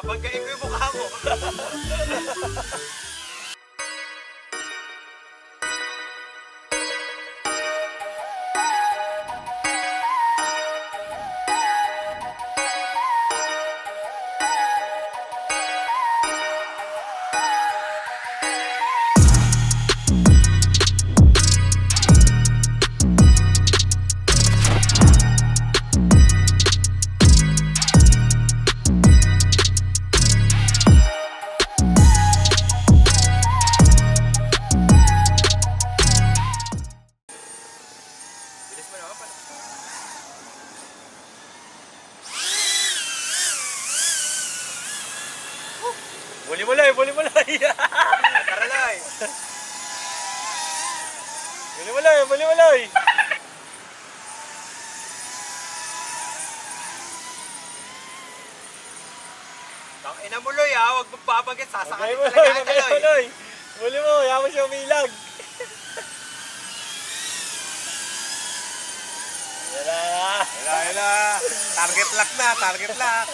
Babagayin ko yung mukha mo. Bilis mo naman pala. Buli mo lay, buli mo lay. Tara lay. Buli mo lay, buli mo lay. Tangina mo loy ha, huwag mong babagit. Bagay Sasakalit mo talaga lay, kita bagay mo loy. lay. Buli mo, yaman siya umilag. Yan na. Wala. Target lock na, target lock.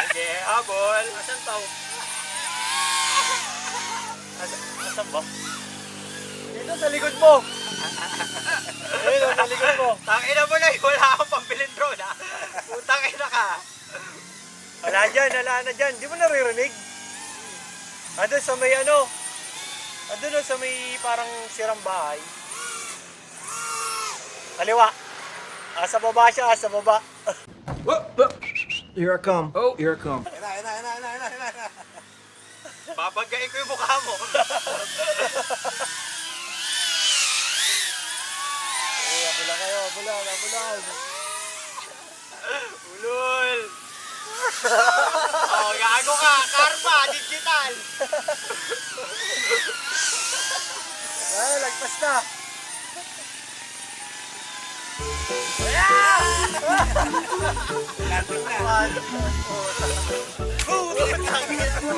Sige, habol. Asan tao? Asan ba? Dito sa likod mo. Ayun, sa likod mo. Tangina mo loy, wala akong pambilin drone ha. Putang ina ka. Wala dyan, wala na dyan. Di mo naririnig? Andun sa may ano? Andun sa may parang sirang bahay. Kaliwa. Sa baba siya, sa baba. Here I come. Oh, here I come. Ina. Babagayin ko yung mukha mo. Eh, abula kayo, abula. Ulol. Oh, gago ka. Karma, digital. Ay, lagpas na. Putang ina mo.